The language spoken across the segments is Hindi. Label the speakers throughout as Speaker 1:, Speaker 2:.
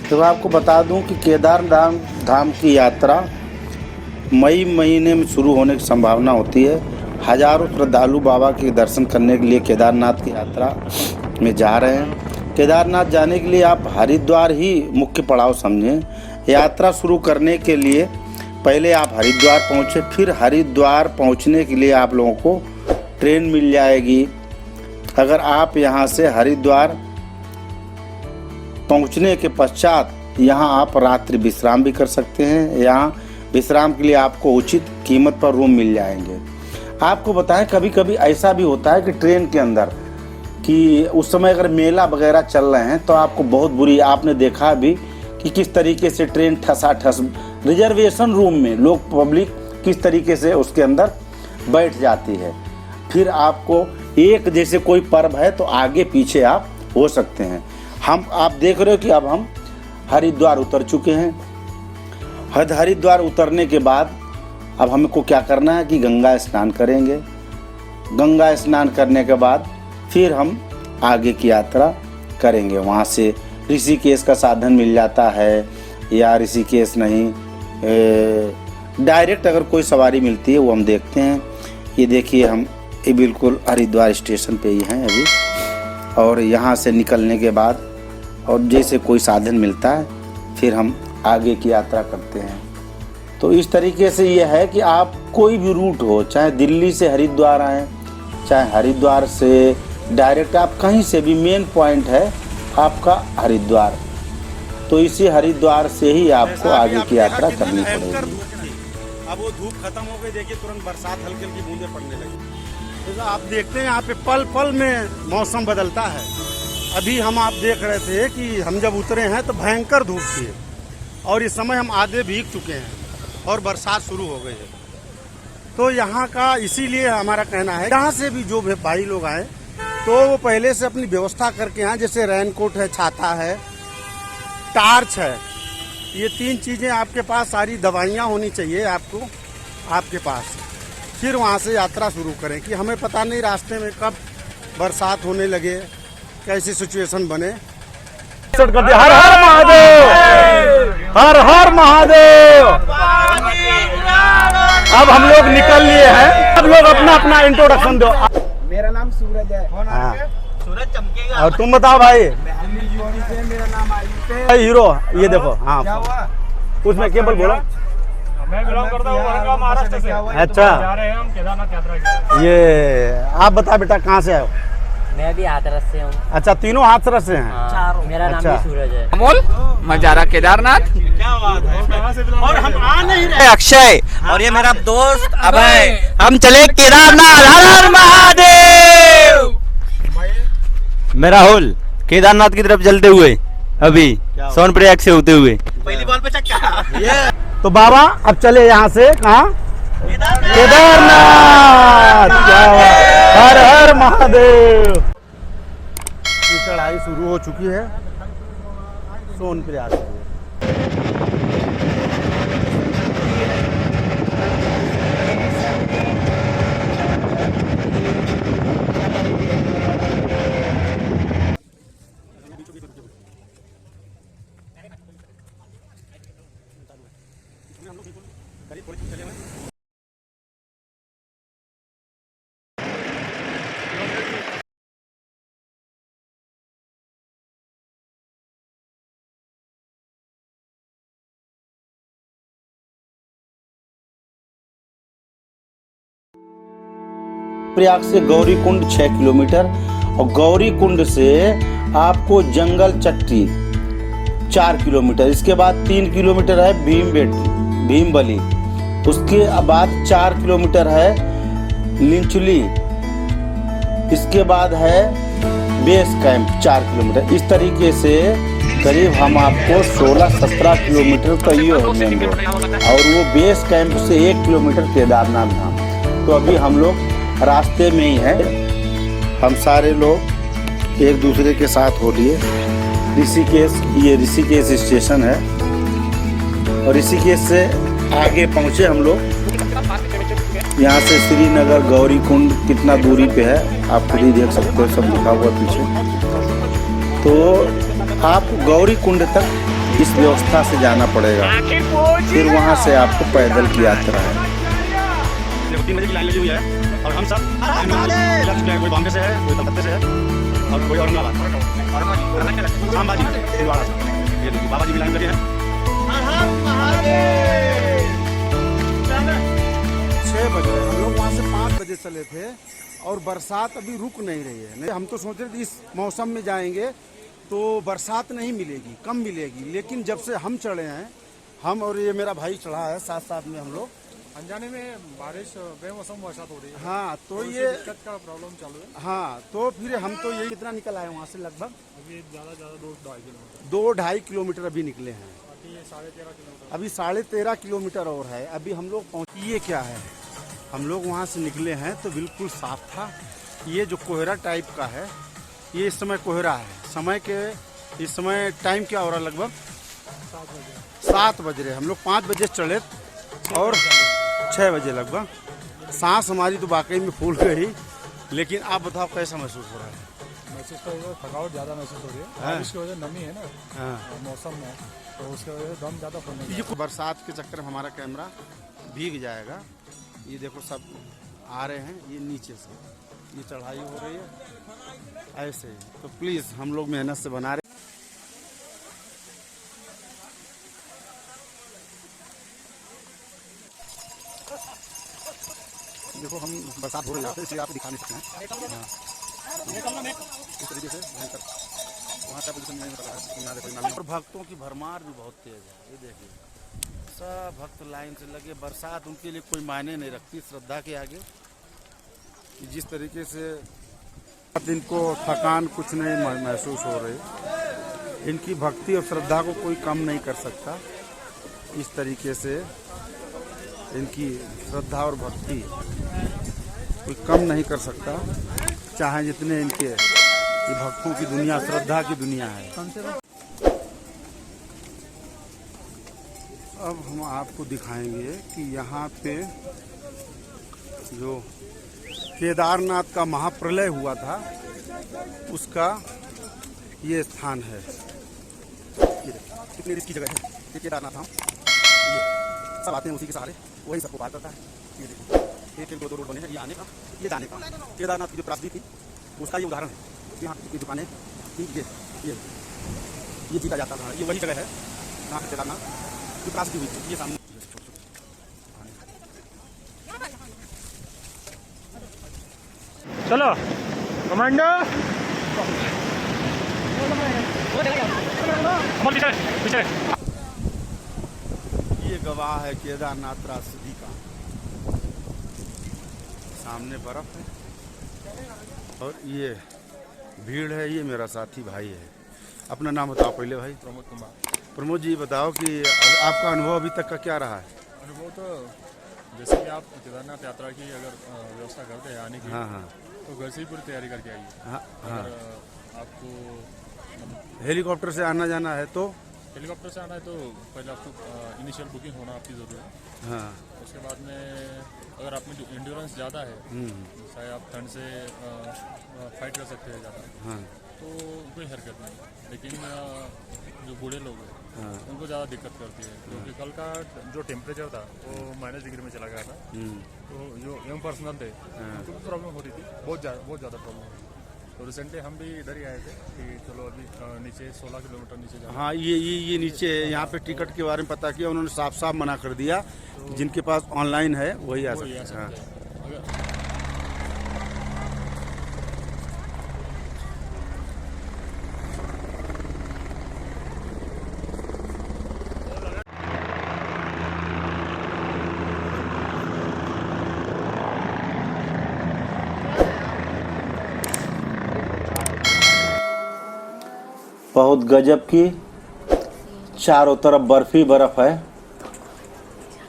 Speaker 1: तो आपको बता दूं कि केदारनाथ धाम की यात्रा मई महीने में शुरू होने की संभावना होती है। हजारों श्रद्धालु बाबा के दर्शन करने के लिए केदारनाथ की यात्रा में जा रहे हैं। केदारनाथ जाने के लिए आप हरिद्वार ही मुख्य पड़ाव समझें। यात्रा शुरू करने के लिए पहले आप हरिद्वार पहुँचे, फिर हरिद्वार पहुँचने के लिए आप लोगों को ट्रेन मिल जाएगी। अगर आप यहाँ से हरिद्वार पहुँचने के पश्चात यहाँ आप रात्रि विश्राम भी कर सकते हैं। यहाँ विश्राम के लिए आपको उचित कीमत पर रूम मिल जाएंगे। आपको बताएं, कभी कभी ऐसा भी होता है कि ट्रेन के अंदर कि उस समय अगर मेला वगैरह चल रहे हैं तो आपको बहुत बुरी, आपने देखा भी कि किस तरीके से ट्रेन ठसाठस रिजर्वेशन रूम में लोग पब्लिक किस तरीके से उसके अंदर बैठ जाती है। फिर आपको एक जैसे कोई पर्व है तो आगे पीछे आप हो सकते हैं। आप देख रहे हो कि अब हम हरिद्वार उतर चुके हैं। हरिद्वार उतरने के बाद अब हमको क्या करना है कि गंगा स्नान करेंगे। गंगा स्नान करने के बाद फिर हम आगे की यात्रा करेंगे। वहाँ से ऋषिकेश का साधन मिल जाता है, या ऋषिकेश नहीं डायरेक्ट अगर कोई सवारी मिलती है वो हम देखते हैं। ये देखिए, हम ये बिल्कुल हरिद्वार स्टेशन पे ही हैं अभी, और यहाँ से निकलने के बाद और जैसे कोई साधन मिलता है फिर हम आगे की यात्रा करते हैं। तो इस तरीके से ये है कि आप कोई भी रूट हो, चाहे दिल्ली से हरिद्वार आएँ, चाहे हरिद्वार से डायरेक्ट आप कहीं से भी, मेन पॉइंट है आपका हरिद्वार। तो इसी हरिद्वार से ही आपको आगे की यात्रा करनी पड़ेगी।
Speaker 2: अब वो धूप खत्म हो गई, देखिए तुरंत बरसात हल्की हल्की बूंदें पड़ने लगी। तो आप देखते हैं यहाँ पे पल पल में मौसम बदलता है। अभी हम आप देख रहे थे कि हम जब उतरे हैं तो भयंकर धूप थी, और इस समय हम आधे भीग चुके हैं और बरसात शुरू हो गई है। तो यहाँ का इसीलिए हमारा कहना है, यहाँ से भी जो भाई लोग आए तो वो पहले से अपनी व्यवस्था करके आए। जैसे रेनकोट है, छाता है, टार्च है, ये 3 चीज़ें आपके पास, सारी दवाइयाँ होनी चाहिए आपको आपके पास। फिर वहाँ से यात्रा शुरू करें कि हमें पता नहीं रास्ते में कब बरसात होने लगे, कैसी सिचुएशन बने।
Speaker 3: हर हर महादेव, हर हर महादेव। अब हम लोग निकल लिए हैं, सब लोग अपना अपना इंट्रोडक्शन दो।
Speaker 4: मेरा नाम सूरज है।
Speaker 3: हाँ।
Speaker 4: सूरज चमकेगा।
Speaker 3: और तुम बताओ भाई?
Speaker 4: मेरा नाम आयुष है।
Speaker 3: हीरो, ये देखो। हाँ,
Speaker 4: क्या हुआ?
Speaker 3: उसमें केवल बोला।
Speaker 5: मैं बिलोंग करता हूँ औरंगाबाद महाराष्ट्र से।
Speaker 3: अच्छा,
Speaker 5: जा रहे हैं हम केदारनाथ यात्रा के।
Speaker 3: ये आप बता बेटा, कहाँ से आए हो?
Speaker 6: मैं भी हाथरस से हूँ।
Speaker 3: अच्छा, तीनों हाथरस से हैं।
Speaker 6: मेरा नाम
Speaker 3: अच्छा।
Speaker 6: भी सूरज है।
Speaker 4: अमोल, मैं जा रहा केदारनाथ।
Speaker 2: क्या बात है?
Speaker 4: और हम आ नहीं रहे। अक्षय और ये मेरा दोस्त अभय, हम चले केदारनाथ। हर हर महादेव।
Speaker 7: मैं राहुल केदारनाथ की तरफ चलते हुए अभी सोनप्रयाग से होते हुए।
Speaker 4: पहली बॉल पे छक्का।
Speaker 3: ये तो बाबा अब चले यहाँ से कहाँ? केदारनाथ। क्या बात। हर हर महादेव। की चढ़ाई शुरू हो चुकी है सोनप्रयाग से।
Speaker 1: प्रयाग से गौरी कुंड 6 किलोमीटर, और गौरी कुंड से आपको जंगल चट्टी 4 किलोमीटर। इसके बाद 3 किलोमीटर है भीमबली। उसके बाद 4 किलोमीटर है लिंचुली। इसके बाद है बेस कैंप 4 किलोमीटर। इस तरीके से करीब हम आपको 16-17 किलोमीटर का ये हो मेन रोड, और वो बेस कैंप से 1 किलोमीटर केदारनाथ धाम। तो अभी हम लोग रास्ते में ही हैं। हम सारे लोग एक दूसरे के साथ हो लिए ऋषिकेश। ये ऋषिकेश स्टेशन है, और ऋषिकेश से आगे पहुँचे हम लोग। यहाँ से श्रीनगर गौरी कुंड कितना दूरी पे है आप खुद ही देख सकते हो, सब लिखा हुआ पीछे। तो आप गौरी कुंड तक इस व्यवस्था से जाना पड़ेगा, फिर वहाँ से आपको पैदल की यात्रा है।
Speaker 2: देखो 3 बजे की लाइन लगी हुई है और हम सब कोई बॉम्बे से है, कोई कलकत्ते से है और कोई औरंगाबाद अंबाजी छिंदवाड़ा से। ये देखिए बाबा जी भी लाइन लगे हैं।
Speaker 3: 6 बज रहे, हम लोग वहाँ से 5 बजे चले थे और बरसात अभी रुक नहीं रही है। नहीं, हम तो सोच रहे थे इस मौसम में जाएंगे तो बरसात नहीं मिलेगी, कम मिलेगी, लेकिन जब से हम चढ़े हैं, हम और ये मेरा भाई चढ़ा है साथ साथ में हम लोग,
Speaker 5: अनजाने में बारिश बेमौसम बरसात हो रही है।
Speaker 3: हाँ तो
Speaker 5: उससे
Speaker 3: ये
Speaker 5: दिक्कत का प्रॉब्लम चालू है।
Speaker 3: हाँ तो फिर हम तो ये कितना निकल आए वहाँ से, लगभग
Speaker 5: अभी ज़्यादा 2-2.5 किलोमीटर,
Speaker 3: 2-2.5 किलोमीटर अभी निकले हैं।
Speaker 5: बाकी ये 13.5 किलोमीटर।
Speaker 3: अभी 13.5 किलोमीटर और है। अभी हम लोग पहुँच, ये क्या है, हम लोग वहाँ से निकले हैं तो बिल्कुल साफ था। ये जो कोहरा टाइप का है, ये इस समय कोहरा है। समय के इस समय टाइम क्या हो रहा है, लगभग 7 बज रहे। हम लोग 5 बजे चढ़े और 6 बजे लगभग। सांस हमारी तो वाकई में फूल गई, लेकिन आप बताओ कैसा महसूस हो रहा है?
Speaker 5: महसूस तो हो, थकावट ज़्यादा महसूस हो रही है।
Speaker 3: हाँ।
Speaker 5: बारिश की वजह से नमी है ना
Speaker 3: हाँ,
Speaker 5: मौसम में, तो उसकी वजह से दम ज़्यादा फूलने
Speaker 3: ये बरसात के चक्कर में हमारा कैमरा भीग जाएगा। ये देखो सब आ रहे हैं, ये नीचे से ये चढ़ाई हो रही है ऐसे। तो प्लीज़ हम लोग मेहनत से बना रहे। देखो हम बरसात हो रही है इसलिए आप दिखा नहीं सकते हैं। इस तरीके से वहाँ का पोजीशन नहीं बता रहा है। और भक्तों की भरमार भी बहुत तेज है। ये देखिए सब भक्त लाइन से लगे। बरसात उनके लिए कोई मायने नहीं रखती श्रद्धा के आगे। जिस तरीके से इनको थकान कुछ नहीं महसूस हो रही, इनकी भक्ति और श्रद्धा को कोई कम नहीं कर सकता। इस तरीके से इनकी श्रद्धा और भक्ति कोई कम नहीं कर सकता, चाहे जितने इनके ये भक्तों की दुनिया, श्रद्धा की दुनिया है। अब हम आपको दिखाएंगे कि यहाँ पे जो केदारनाथ का महाप्रलय हुआ था उसका ये स्थान है। ये कितनी रिस्की जगह है ये केदारनाथ धाम। ये सब आते हैं उसी के सहारे, वही सबको पार करता है। ये देखिए एक दो रोड बने हैं, ये आने का, ये जाने का। केदारनाथ की जो त्रासदी थी उसका ये उदाहरण है। यहाँ की दुकानें, ये जीता जाता था। ये वही जगह है जहाँ पे केदारनाथ की त्रासदी हुई थी। ये सामने
Speaker 5: चलो कमांडो पीछे।
Speaker 3: ये गवाह है केदारनाथ त्रासदी का। सामने बर्फ है और ये भीड़ है। ये मेरा साथी भाई है। अपना नाम बताओ पहले भाई।
Speaker 5: प्रमोद कुमार।
Speaker 3: प्रमोद जी बताओ कि आपका अनुभव अभी तक का क्या रहा है?
Speaker 5: अनुभव तो जैसे कि आप केदारनाथ यात्रा की अगर व्यवस्था करते हैं आने की,
Speaker 3: हाँ हाँ
Speaker 5: तो घर से ही पूरी तैयारी करके आइए।
Speaker 3: हाँ हाँ।
Speaker 5: अगर आपको
Speaker 3: हेलीकॉप्टर से आना जाना है तो
Speaker 5: हेलीकॉप्टर से आना है तो पहले आपको इनिशियल बुकिंग होना आपकी ज़रूरी है।
Speaker 3: हाँ।
Speaker 5: उसके बाद में अगर आप में इंड्योरेंस ज़्यादा है, चाहे आप ठंड से फाइट कर सकते हैं ज़्यादा,
Speaker 3: हाँ
Speaker 5: तो कोई हरकत नहीं। लेकिन जो बूढ़े लोग हैं
Speaker 3: हाँ
Speaker 5: उनको ज़्यादा दिक्कत करती है, क्योंकि कल का जो टेम्परेचर था वो -डिग्री में चला गया था। तो जो यंग पर्सनल थे उनको भी प्रॉब्लम हो रही थी, बहुत ज़्यादा प्रॉब्लम हो रही थी। तो रिसेंटली हम भी इधर ही आए थे कि चलो अभी नीचे 16 किलोमीटर नीचे जाना।
Speaker 3: हाँ। ये नीचे यहाँ पे टिकट के बारे में पता किया, उन्होंने साफ साफ मना कर दिया। जिनके पास ऑनलाइन है वही आ सकते हैं। हाँ।
Speaker 5: अगर
Speaker 1: बहुत गजब की चारों तरफ बर्फ ही बर्फ है।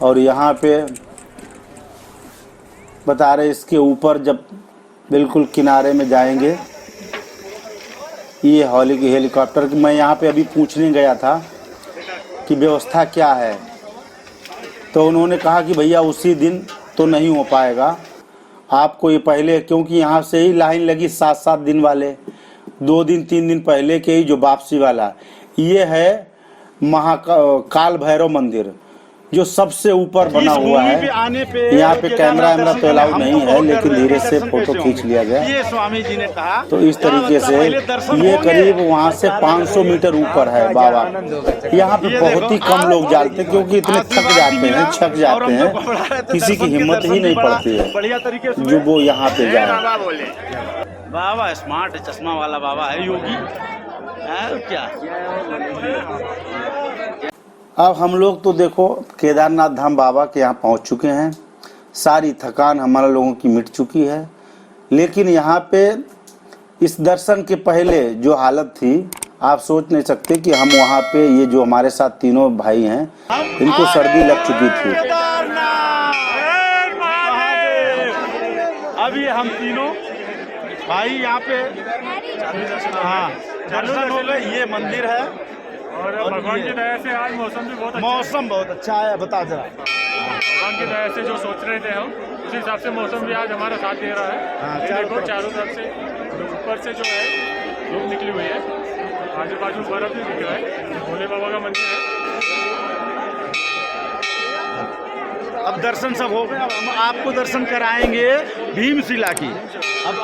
Speaker 1: और यहाँ पे बता रहे इसके ऊपर जब बिल्कुल किनारे में जाएंगे, ये हेलीकॉप्टर की मैं यहाँ पे अभी पूछने गया था कि व्यवस्था क्या है, तो उन्होंने कहा कि भैया उसी दिन तो नहीं हो पाएगा, आपको ये पहले, क्योंकि यहाँ से ही लाइन लगी 7-7 दिन वाले, 2 दिन 3 दिन पहले के ही जो वापसी वाला ये है काल भैरव मंदिर जो सबसे ऊपर बना
Speaker 2: इस
Speaker 1: हुआ
Speaker 2: भूमि पे
Speaker 1: है।
Speaker 2: आने पे
Speaker 1: यहाँ पे कैमरा
Speaker 2: केदारनाथ
Speaker 1: वैमरा तो
Speaker 2: दर्शन
Speaker 1: अलाउ
Speaker 2: हम
Speaker 1: नहीं
Speaker 2: तो
Speaker 1: है,
Speaker 2: बहुत
Speaker 1: लेकिन
Speaker 2: डर रहे
Speaker 1: धीरे
Speaker 2: हैं,
Speaker 1: से
Speaker 2: दर्शन
Speaker 1: फोटो
Speaker 2: कैसे
Speaker 1: खींच
Speaker 2: होंगे?
Speaker 1: लिया गया।
Speaker 2: ये स्वामी जी ने कहा
Speaker 1: तो इस तरीके से
Speaker 2: पहले दर्शन
Speaker 1: ये
Speaker 2: होंगे।
Speaker 1: करीब वहाँ से 500 मीटर ऊपर है बाबा। यहाँ पे
Speaker 2: ये
Speaker 1: बहुत ही
Speaker 2: देखो,
Speaker 1: कम लोग जाते हैं क्योंकि इतने थक
Speaker 2: आशीर्वाद भी
Speaker 1: जाते हैं,
Speaker 2: मिला
Speaker 1: छक
Speaker 2: और
Speaker 1: जाते
Speaker 2: हम
Speaker 1: हैं,
Speaker 2: लोग घबरा रहे थे,
Speaker 1: किसी की
Speaker 2: दर्शन के
Speaker 1: हिम्मत
Speaker 2: दर्शन
Speaker 1: ही नहीं
Speaker 2: भी बड़ा
Speaker 1: पड़ती है
Speaker 2: बढ़िया तरीके से
Speaker 1: जो वो यहाँ पे जाए।
Speaker 2: बाबा बोले बाबा स्मार्ट है, चश्मा वाला बाबा है, योगी है क्या।
Speaker 1: अब हम लोग तो देखो केदारनाथ धाम बाबा के यहाँ पहुँच चुके हैं, सारी थकान हमारे लोगों की मिट चुकी है। लेकिन यहाँ पे इस दर्शन के पहले जो हालत थी आप सोच नहीं सकते कि हम वहाँ पे ये जो हमारे साथ तीनों भाई हैं इनको सर्दी लग चुकी थी।
Speaker 2: अभी हम तीनों भाई यहाँ पे हाँ दर्शन हो गए। ये मंदिर है
Speaker 5: और भगवान की दया से आज मौसम भी बहुत अच्छा है।
Speaker 2: मौसम बहुत अच्छा है, बता जरा।
Speaker 5: भगवान की दया से जो सोच रहे थे हम उस हिसाब से मौसम भी आज हमारा साथ दे रहा है।
Speaker 2: हाँ,
Speaker 5: ये
Speaker 2: चारों
Speaker 5: देखो चारों तरफ से ऊपर से जो है धूप निकली हुई है, आजू बाजू बर्फ भी दिख रहा है, भोले बाबा का मंदिर है।
Speaker 2: अब दर्शन सब हो गए, अब हम आपको दर्शन कराएंगे भीमशिला की। अब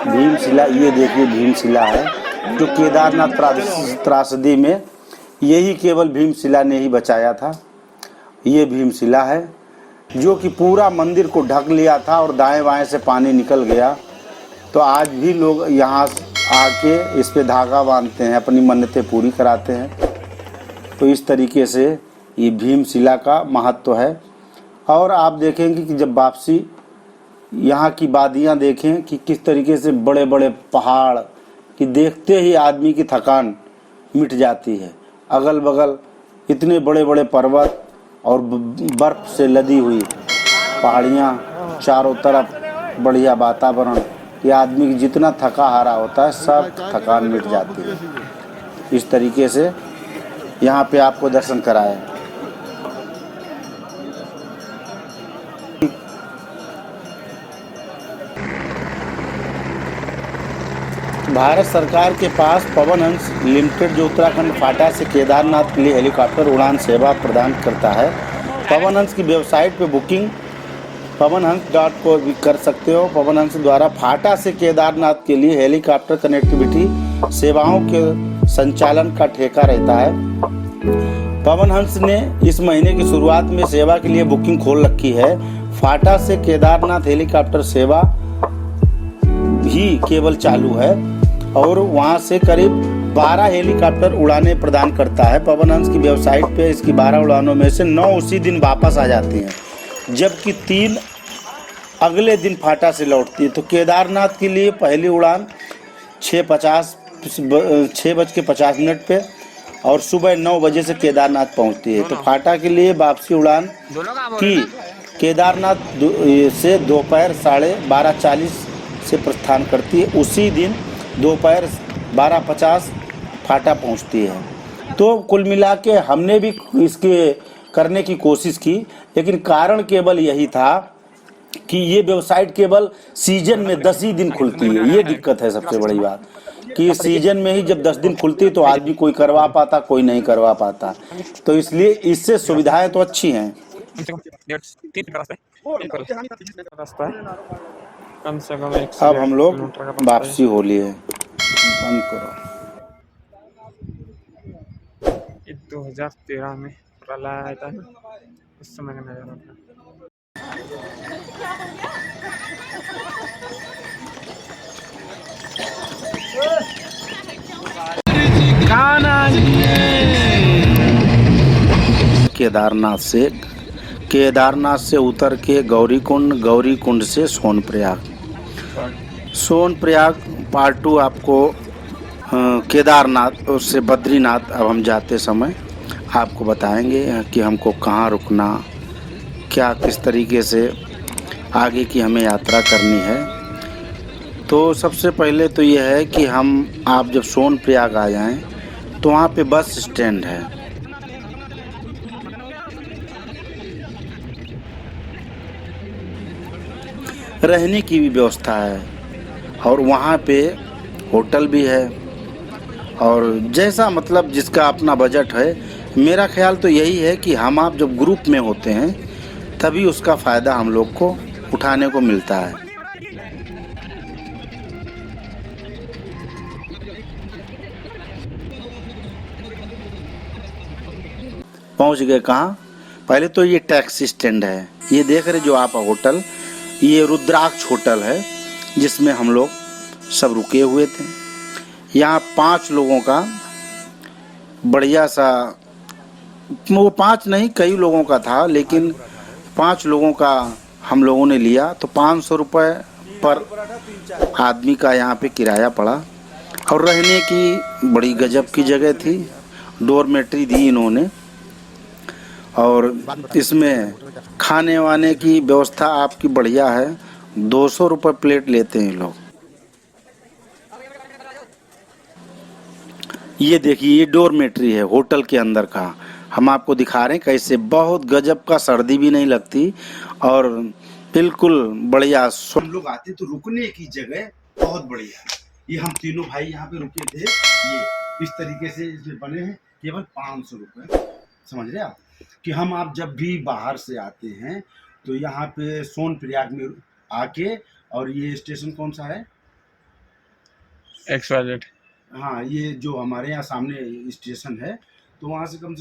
Speaker 1: भीमशिला, ये देखिए भीमशिला है जो केदारनाथ त्रासदी में यही केवल भीमशिला ने ही बचाया था। ये भीमशिला है जो कि पूरा मंदिर को ढक लिया था और दाएं बाएं से पानी निकल गया। तो आज भी लोग यहाँ आके इस पे धागा बांधते हैं, अपनी मन्नतें पूरी कराते हैं। तो इस तरीके से ये भीमशिला का महत्व है। और आप देखेंगे कि जब वापसी यहाँ की वादियाँ देखें कि किस तरीके से बड़े बड़े पहाड़ कि देखते ही आदमी की थकान मिट जाती है। अगल बगल इतने बड़े बड़े पर्वत और बर्फ़ से लदी हुई पहाड़ियाँ, चारों तरफ बढ़िया वातावरण, ये आदमी की जितना थका हारा होता है सब थकान मिट जाती है। इस तरीके से यहाँ पे आपको दर्शन कराए। भारत सरकार के पास पवन हंस लिमिटेड जो उत्तराखंड फाटा से केदारनाथ के लिए हेलीकॉप्टर उड़ान सेवा प्रदान करता है। पवन हंस की वेबसाइट पे बुकिंग pavanhans.co भी कर सकते हो। पवन हंस द्वारा फाटा से केदारनाथ के लिए हेलीकॉप्टर कनेक्टिविटी सेवाओं के संचालन का ठेका रहता है। पवन हंस ने इस महीने की शुरुआत में सेवा के लिए बुकिंग खोल रखी है। फाटा से केदारनाथ हेलीकॉप्टर सेवा भी केवल चालू है और वहां से करीब 12 हेलीकॉप्टर उड़ानें प्रदान करता है। पवन हंस की वेबसाइट पे इसकी 12 उड़ानों में से 9 उसी दिन वापस आ जाती हैं, जबकि 3 अगले दिन फाटा से लौटती है। तो केदारनाथ के लिए पहली उड़ान 6:50 पे और सुबह 9 बजे से केदारनाथ पहुंचती है। तो फाटा के लिए वापसी उड़ान की केदारनाथ से दोपहर 12:40 से प्रस्थान करती है। उसी दिन दोपहर 12:50 फाटा पहुंचती है। तो कुल मिला के हमने भी इसके करने की कोशिश की, लेकिन कारण केवल यही था कि ये वेबसाइट केवल सीजन में 10 ही दिन खुलती है। ये दिक्कत है सबसे बड़ी बात कि सीजन में ही जब 10 दिन खुलती है तो आदमी कोई करवा पाता, कोई नहीं करवा पाता। तो इसलिए इससे सुविधाएं तो अच्छी हैं।
Speaker 8: कम से कम
Speaker 1: अब हम लोग वापसी हो लिए, बंद करो।
Speaker 8: 2013 में प्रलय आया था, उस समय का नजारा था।
Speaker 1: केदारनाथ से उतर के गौरी कुंड से सोनप्रयाग पार्ट 2 आपको केदारनाथ से बद्रीनाथ अब हम जाते समय आपको बताएंगे कि हमको कहाँ रुकना, क्या किस तरीके से आगे की हमें यात्रा करनी है। तो सबसे पहले तो यह है कि आप जब सोनप्रयाग आ जाएं तो वहाँ पे बस स्टैंड है। रहने की भी व्यवस्था है और वहाँ पे होटल भी है और जैसा मतलब जिसका अपना बजट है, मेरा ख्याल तो यही है कि हम आप जब ग्रुप में होते हैं तभी उसका फ़ायदा हम लोग को उठाने को मिलता है। पहुंच गए कहाँ? पहले तो ये टैक्सी स्टैंड है। ये देख रहे जो आप होटल, ये रुद्राक्ष होटल है जिसमें हम लोग सब रुके हुए थे। यहाँ 5 लोगों का बढ़िया सा, वो 5 नहीं कई लोगों का था, लेकिन 5 लोगों का हम लोगों ने लिया तो 500 रुपये पर आदमी का यहाँ पे किराया पड़ा। और रहने की बड़ी गजब की जगह थी, डोरमेट्री दी इन्होंने, और इसमें खाने वाने की व्यवस्था आपकी बढ़िया है। 200 रुपये प्लेट लेते हैं लोग। ये देखिए, ये डोरमेट्री है होटल के अंदर का, हम आपको दिखा रहे हैं कैसे बहुत गजब का, सर्दी भी नहीं लगती और बिल्कुल बढ़िया। हम लोग आते तो रुकने की जगह बहुत बढ़िया। ये हम तीनों भाई यहाँ पे रुके थे। ये इस तरीके से इसमें बने हैं, केवल 500 रुपये। समझ रहे आप कि हम आप जब भी बाहर से आते हैं तो यहाँ पे सोनप्रयाग में आके, और ये स्टेशन कौन सा है?
Speaker 8: XYZ।
Speaker 1: हाँ, ये जो हमारे यहाँ सामने स्टेशन है, तो वहाँ से कम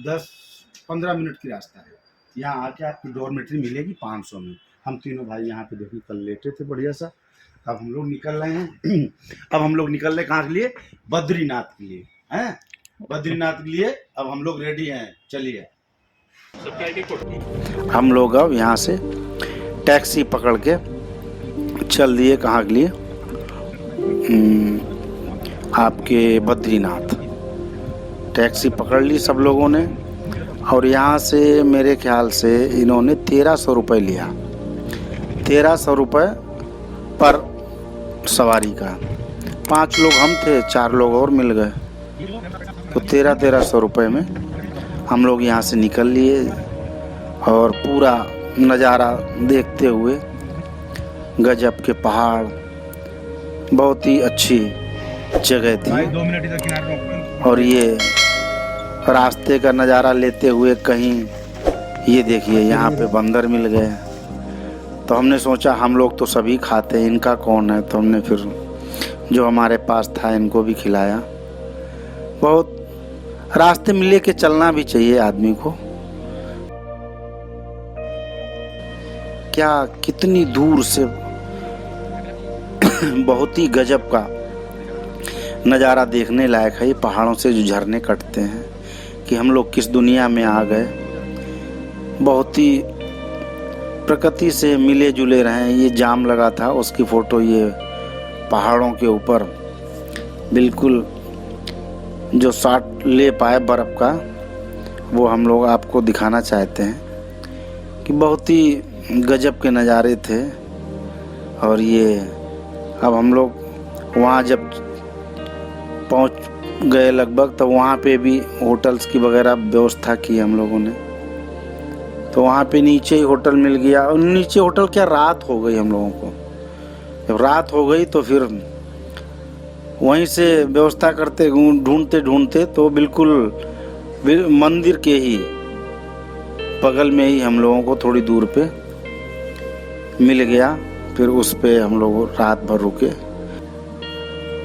Speaker 1: 10-15 मिनट की रास्ता है। यहाँ आके आपको डॉर्मेट्री मिलेगी 500 में। हम तीनों भाई यहाँ पे देखिए कल लेटे थे बढ़िया सा। अब हम लोग निकल रहे हैं। अब हम लोग निकल रहे कहाँ के लिए? बद्रीनाथ के लिए। हैं बद्रीनाथ के लिए अब हम लोग रेडी हैं, चलिए। हम लोग अब यहाँ से टैक्सी पकड़ के चल दिए कहाँ के लिए? आपके बद्रीनाथ। टैक्सी पकड़ ली सब लोगों ने, और यहाँ से मेरे ख्याल से इन्होंने 1300 रुपये लिया। 1300 रुपये पर सवारी का। 5 लोग हम थे, 4 लोग और मिल गए, तो 1300 रुपये में हम लोग यहाँ से निकल लिए। और पूरा नज़ारा देखते हुए, गजब के पहाड़, बहुत ही अच्छी जगह थी। और ये रास्ते का नज़ारा लेते हुए कहीं, ये देखिए यहाँ पे बंदर मिल गए। तो हमने सोचा हम लोग तो सभी खाते हैं, इनका कौन है, तो हमने फिर जो हमारे पास था इनको भी खिलाया। बहुत रास्ते में लेके चलना भी चाहिए आदमी को। क्या कितनी दूर से बहुत ही गजब का नज़ारा देखने लायक है। ये पहाड़ों से जो झरने कटते हैं, कि हम लोग किस दुनिया में आ गए। बहुत ही प्रकृति से मिले जुले रहे। ये जाम लगा था, उसकी फ़ोटो ये पहाड़ों के ऊपर बिल्कुल जो शॉट ले पाए बर्फ़ का, वो हम लोग आपको दिखाना चाहते हैं कि बहुत ही गजब के नज़ारे थे। और ये अब हम लोग वहाँ जब पहुँच गए लगभग, तो वहाँ पे भी होटल्स की वगैरह व्यवस्था की हम लोगों ने। तो वहाँ पे नीचे ही होटल मिल गया, और नीचे होटल क्या, रात हो गई हम लोगों को। जब रात हो गई तो फिर वहीं से व्यवस्था करते ढूंढते ढूंढते तो बिल्कुल मंदिर के ही बगल में ही हम लोगों को थोड़ी दूर पे मिल गया। फिर उस पे हम लोग रात भर रुके।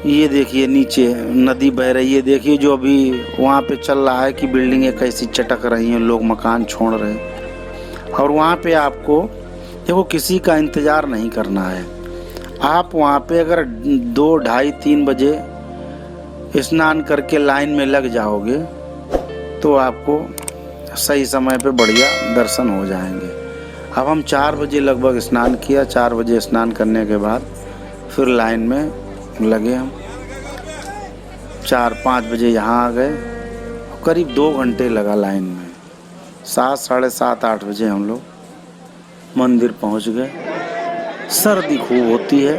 Speaker 1: ये देखिए नीचे नदी बह रही है, देखिए जो अभी वहाँ पे चल रहा है कि बिल्डिंगें कैसी चटक रही हैं, लोग मकान छोड़ रहे हैं। और वहाँ पे आपको देखो किसी का इंतज़ार नहीं करना है। आप वहाँ पे अगर 2, ढाई, 3 बजे स्नान करके लाइन में लग जाओगे तो आपको सही समय पे बढ़िया दर्शन हो जाएंगे। अब हम 4 बजे लगभग स्नान किया। 4 बजे स्नान करने के बाद फिर लाइन में लगे हम। 4-5 बजे यहाँ आ गए। करीब 2 घंटे लगा लाइन में। 7, साढ़े 7, 8 बजे हम लोग मंदिर पहुँच गए। सर्दी खूब होती है,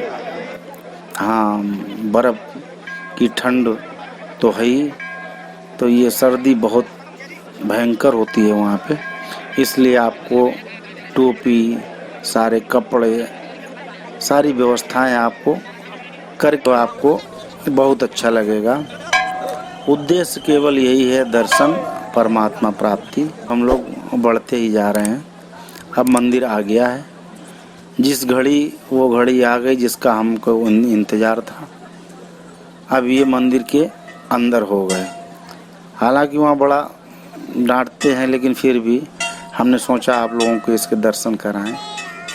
Speaker 1: हाँ, बर्फ़ की ठंड तो है ही, तो ये सर्दी बहुत भयंकर होती है वहाँ पे। इसलिए आपको टोपी, सारे कपड़े, सारी व्यवस्थाएं आपको करके आपको बहुत अच्छा लगेगा। उद्देश्य केवल यही है, दर्शन, परमात्मा प्राप्ति। हम लोग बढ़ते ही जा रहे हैं। अब मंदिर आ गया है। जिस घड़ी वो घड़ी आ गई जिसका हमको इंतज़ार था। अब ये मंदिर के अंदर हो गए। हालांकि वहाँ बड़ा डांटते हैं, लेकिन फिर भी हमने सोचा आप लोगों को इसके दर्शन कराएं।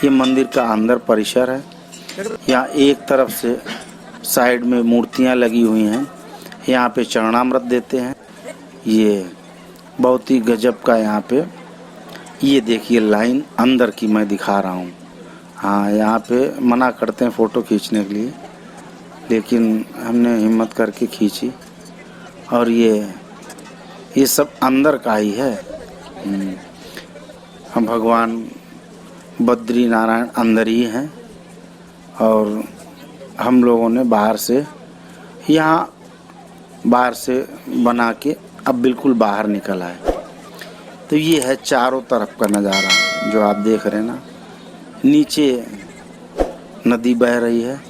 Speaker 1: ये मंदिर का अंदर परिसर है। यहाँ एक तरफ से साइड में मूर्तियाँ लगी हुई हैं। यहाँ पे चरणामृत देते हैं। ये बहुत ही गजब का यहाँ पे, ये देखिए लाइन अंदर की मैं दिखा रहा हूँ। हाँ, यहाँ पे मना करते हैं फ़ोटो खींचने के लिए, लेकिन हमने हिम्मत करके खींची। और ये सब अंदर का ही है। हम भगवान बद्री नारायण अंदर ही हैं और हम लोगों ने बाहर से बना के अब बिल्कुल बाहर निकल आए। तो ये है चारों तरफ का नज़ारा जो आप देख रहे हैं ना। नीचे नदी बह रही है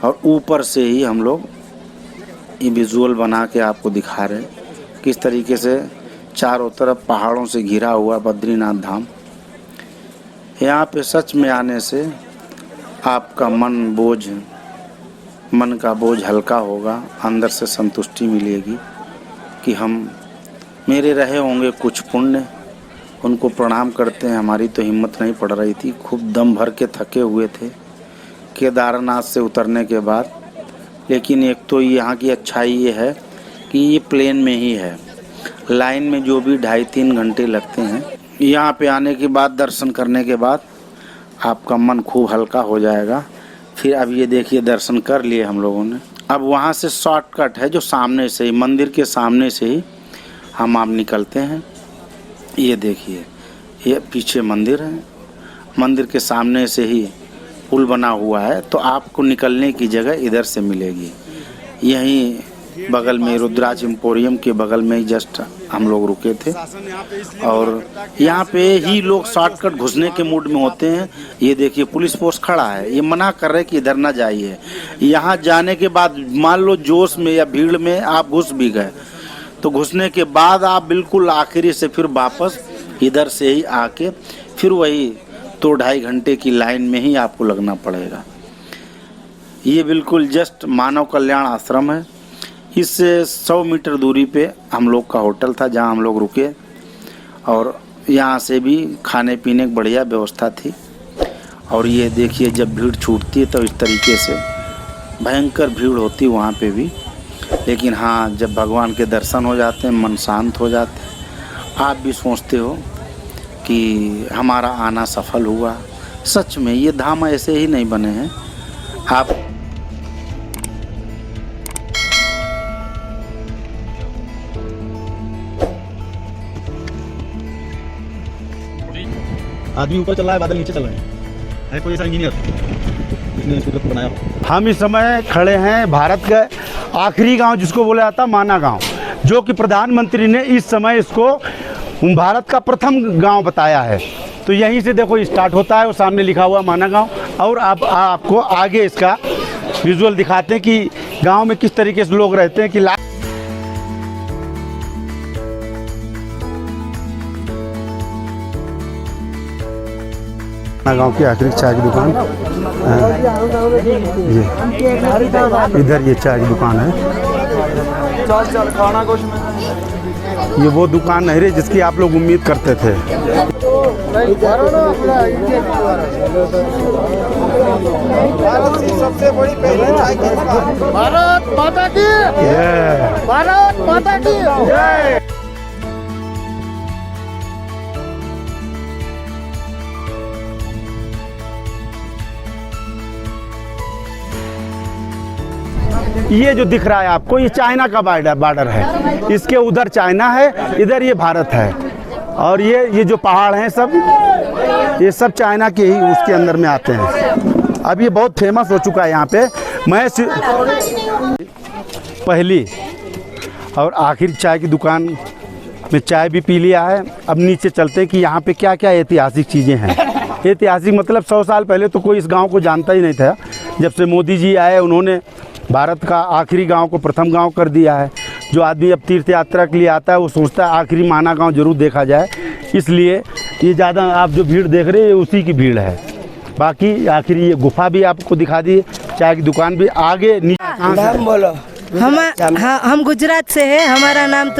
Speaker 1: और ऊपर से ही हम लोग ये विजुअल बना के आपको दिखा रहे हैं किस तरीके से चारों तरफ पहाड़ों से घिरा हुआ बद्रीनाथ धाम। यहाँ पे सच में आने से आपका मन का बोझ हल्का होगा। अंदर से संतुष्टि मिलेगी कि मेरे रहे होंगे कुछ पुण्य, उनको प्रणाम करते हैं। हमारी तो हिम्मत नहीं पड़ रही थी, खूब दम भर के थके हुए थे केदारनाथ से उतरने के बाद। लेकिन एक तो यहाँ की अच्छाई ये है कि ये प्लेन में ही है। लाइन में जो भी 2.5-3 घंटे लगते हैं, यहाँ पे आने के बाद दर्शन करने के बाद आपका मन खूब हल्का हो जाएगा। फिर अब ये देखिए दर्शन कर लिए हम लोगों ने। अब वहाँ से शॉर्टकट है जो सामने से ही, मंदिर के सामने से ही हम आप निकलते हैं। ये देखिए, ये पीछे मंदिर है। मंदिर के सामने से ही पुल बना हुआ है, तो आपको निकलने की जगह इधर से मिलेगी। यहीं बगल में रुद्राज एम्पोरियम के बगल में ही जस्ट हम लोग रुके थे। और यहाँ पे ही लोग शॉर्टकट घुसने के मूड में होते हैं। ये देखिए पुलिस फोर्स खड़ा है, ये मना कर रहे कि इधर ना जाइए। यहाँ जाने के बाद मान लो जोश में या भीड़ में आप घुस भी गए, तो घुसने के बाद आप बिल्कुल आखिरी से फिर वापस इधर से ही आके फिर वही 2-2.5 घंटे की लाइन में ही आपको लगना पड़ेगा। ये बिल्कुल जस्ट मानव कल्याण आश्रम है। इससे 100 मीटर दूरी पे हम लोग का होटल था जहां हम लोग रुके। और यहाँ से भी खाने पीने की बढ़िया व्यवस्था थी। और ये देखिए जब भीड़ छूटती है तो इस तरीके से भयंकर भीड़ होती वहाँ पे भी। लेकिन हाँ, जब भगवान के दर्शन हो जाते हैं, मन शांत हो जाते हैं। आप भी सोचते हो कि हमारा आना सफल हुआ। सच में ये धाम ऐसे ही नहीं बने हैं। आप
Speaker 3: आदमी ऊपर चल रहा है, बादल नीचे चल रहे हैं। कोई ऐसा इंजीनियर जिसने इसको बनाया हो?
Speaker 2: हम इस समय खड़े हैं भारत का आखिरी गांव जिसको बोला जाता है माना गांव, जो कि प्रधानमंत्री ने इस समय इसको भारत का प्रथम गांव बताया है। तो यहीं से देखो स्टार्ट होता है, वो सामने लिखा हुआ माना गांव। और अब आपको आगे इसका विजुअल दिखाते हैं कि गांव में किस तरीके से लोग रहते हैं। कि गांव की आखिरी चाय की दुकान, इधर ये चाय की दुकान है। ये वो दुकान नहीं रही जिसकी आप लोग उम्मीद करते थे।
Speaker 9: सबसे बड़ी पहली चाय की दुकान। भारत माता की जय। भारत माता की जय।
Speaker 2: ये जो दिख रहा है आपको, ये चाइना का बॉर्डर है। इसके उधर चाइना है, इधर ये भारत है। और ये जो पहाड़ हैं सब, ये सब चाइना के ही उसके अंदर में आते हैं। अब ये बहुत फेमस हो चुका है यहाँ पे। मैं पहली और आखिर चाय की दुकान में चाय भी पी लिया है। अब नीचे चलते हैं कि यहाँ पे क्या क्या ऐतिहासिक चीज़ें हैं। ऐतिहासिक मतलब 100 साल पहले तो कोई इस गांव को जानता ही नहीं था। जब से मोदी जी आए, उन्होंने भारत का आखिरी गांव को प्रथम गांव कर दिया है। जो आदमी अब तीर्थ यात्रा के लिए आता है वो सोचता है आखिरी माना गांव जरूर देखा जाए, इसलिए ये ज़्यादा आप जो भीड़ देख रहे हैं उसी की भीड़ है। बाकी आखिरी ये गुफा भी आपको दिखा दी, चाय की दुकान भी आगे नीचे।
Speaker 9: नाम बोलो।
Speaker 10: हम गुजरात से है, हमारा नाम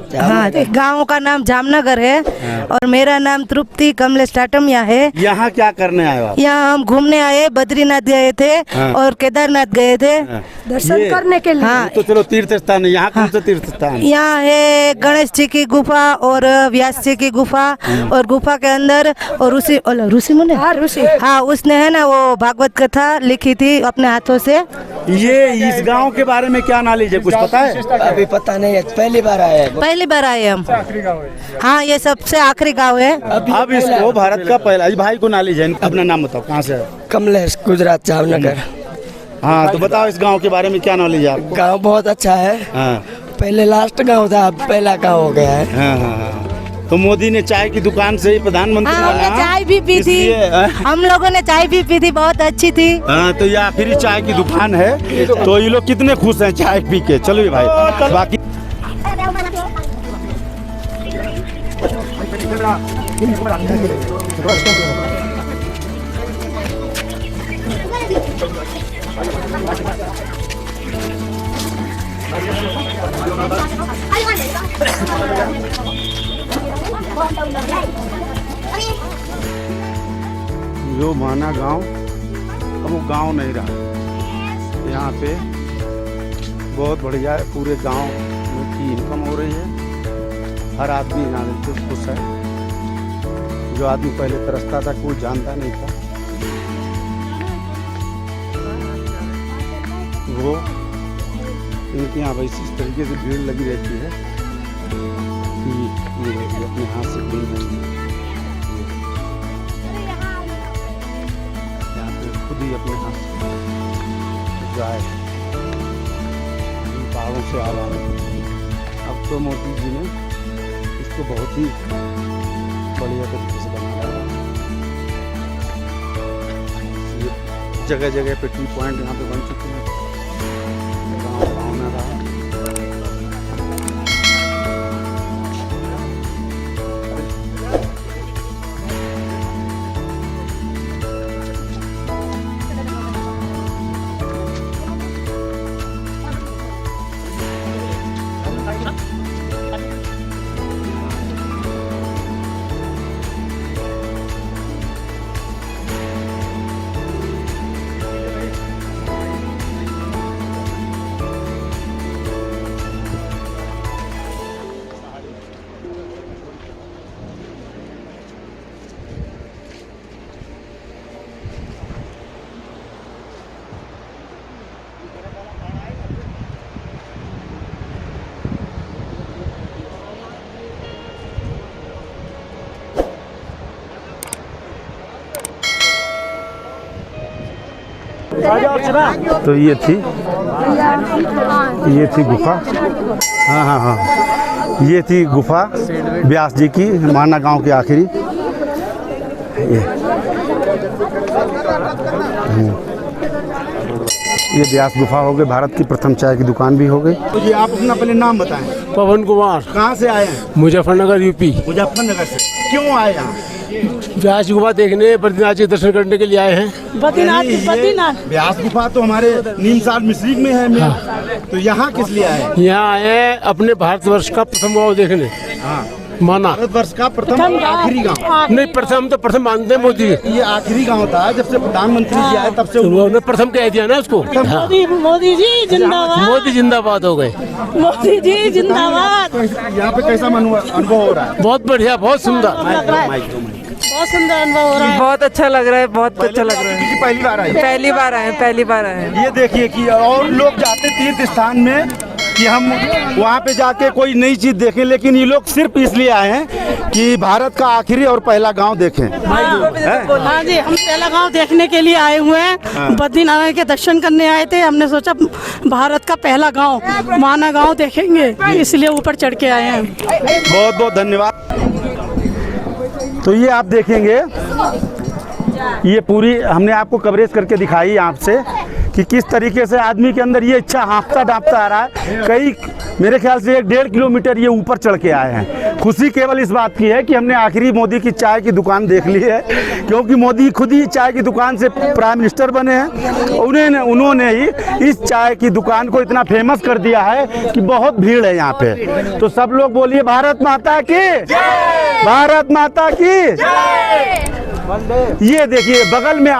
Speaker 10: गांव का नाम जामनगर है और मेरा नाम तृप्ति कमलेश टाटमिया है।
Speaker 2: यहाँ क्या करने आए आप?
Speaker 10: यहाँ हम घूमने आए, बद्रीनाथ गए थे और केदारनाथ गए थे दर्शन करने के लिए। हाँ,
Speaker 2: तो चलो तीर्थ स्थान है, यहाँ कौन सा तीर्थ स्थान है?
Speaker 10: यहाँ है गणेश जी की गुफा और व्यास जी की गुफा, और गुफा के अंदर और ऋषि मुनि, हाँ उसने है ना वो भागवत कथा लिखी थी अपने हाथों से।
Speaker 2: ये इस गांव के बारे में क्या नॉलेज है, कुछ पता है?
Speaker 9: अभी पता नहीं है, पहली बार आए हैं।
Speaker 10: पहली बार आए हम। हाँ ये सबसे आखिरी गांव है।
Speaker 2: अब इसको भारत का पहला, भाई को नॉलेज है, अपना नाम बताओ, कहाँ से है?
Speaker 9: कमलेश, गुजरात, जामनगर।
Speaker 2: हाँ तो बताओ इस गांव के बारे में क्या नॉलेज है आपको?
Speaker 9: गांव बहुत अच्छा है।
Speaker 2: हाँ
Speaker 9: पहले लास्ट गांव था, अब पहला गांव हो गया है।
Speaker 2: हाँ हाँ हाँ। तो मोदी ने चाय की दुकान से ही प्रधानमंत्री बना।
Speaker 10: चाय भी पी थी, हम लोगों ने चाय भी पी थी, बहुत अच्छी थी।
Speaker 2: हाँ तो ये आखिरी चाय की दुकान है, तो ये लोग कितने खुश हैं चाय पी के। चलो ये भाई बाकी जो माना गांव अब वो गांव नहीं रहा। यहाँ पे बहुत बढ़िया है, पूरे गांव की इनकम हो रही है, हर आदमी यहाँ से खुश है। जो आदमी पहले तरसता था कोई जानता नहीं था, वो इनके यहाँ वैसे इस तरीके से भीड़ लगी रहती है कि ये अपने हाथ से भीड़ नहीं, यहाँ पे खुद ही अपने हाथ से जाए पहाड़ों से आ रहा है। अब तो मोदी जी ने इसको बहुत ही बढ़िया तरीके से बना रहा है। जगह जगह पे टी पॉइंट यहाँ पे बन चुके हैं, गाँव में रहा। तो ये थी गुफा। हाँ हाँ हाँ, ये थी गुफा व्यास जी की, माना गांव के आखिरी। ये व्यास गुफा हो गई, भारत की प्रथम चाय की दुकान भी हो गई। तो जी आप अपना पहले नाम बताएं।
Speaker 8: पवन कुमार।
Speaker 2: कहाँ से आए हैं?
Speaker 8: मुजफ्फरनगर यूपी।
Speaker 2: मुजफ्फरनगर से क्यों आए यहाँ?
Speaker 8: व्यास गुफा देखने, बद्रीनाथ जी दर्शन करने के लिए आए हैं।
Speaker 10: बद्रीनाथ
Speaker 2: व्यास गुफा तो हमारे नीमसार मिश्रिक में है।
Speaker 8: हाँ।
Speaker 2: तो यहाँ किस लिए आए?
Speaker 8: यहाँ आए अपने भारतवर्ष का प्रथम गाँव देखने।
Speaker 2: हाँ
Speaker 8: माना
Speaker 2: भारतवर्ष का प्रथम आखिरी गांव
Speaker 8: नहीं, प्रथम तो प्रथम मानते हैं मोदी।
Speaker 2: ये आखिरी गांव था, जब से प्रधानमंत्री जी आए तब से
Speaker 8: उन्होंने प्रथम कह दिया ना उसको।
Speaker 10: मोदी जी जिंदाबाद,
Speaker 8: मोदी जिंदाबाद हो गए।
Speaker 10: मोदी जी जिंदाबाद।
Speaker 2: यहाँ पे कैसा अनुभव हो रहा है?
Speaker 8: बहुत बढ़िया, बहुत सुंदर,
Speaker 10: बहुत सुंदर अनुभव हो रहा है।
Speaker 6: बहुत अच्छा लग रहा है, बहुत अच्छा लग रहा है।
Speaker 2: पहली बार आए?
Speaker 6: पहली बार आए, पहली बार आए।
Speaker 2: ये देखिए कि और लोग जाते तीर्थ स्थान में कि हम वहाँ पे जाके कोई नई चीज देखें, लेकिन ये लोग सिर्फ इसलिए आए हैं कि भारत का आखिरी और पहला गांव देखें।
Speaker 10: हाँ जी, हम पहला गांव देखने के लिए आए हुए हैं। बद्रीनाथ के दर्शन करने आए थे, हमने सोचा भारत का पहला गांव माना गांव देखेंगे, इसलिए ऊपर चढ़ के आए हैं।
Speaker 2: बहुत बहुत धन्यवाद। तो ये आप देखेंगे, ये पूरी हमने आपको कवरेज करके दिखाई यहाँ से कि किस तरीके से आदमी के अंदर ये इच्छा हाँफता डाँपता आ रहा है। कई मेरे ख्याल से 1.5 किलोमीटर ये ऊपर चढ़ के आए हैं। खुशी केवल इस बात की है कि हमने आखिरी मोदी की चाय की दुकान देख ली है, क्योंकि मोदी खुद ही चाय की दुकान से प्राइम मिनिस्टर बने हैं। उन्होंने ही इस चाय की दुकान को इतना फेमस कर दिया है कि बहुत भीड़ है यहाँ पे। तो सब लोग बोलिए भारत माता की, भारत माता की। ये देखिए बगल में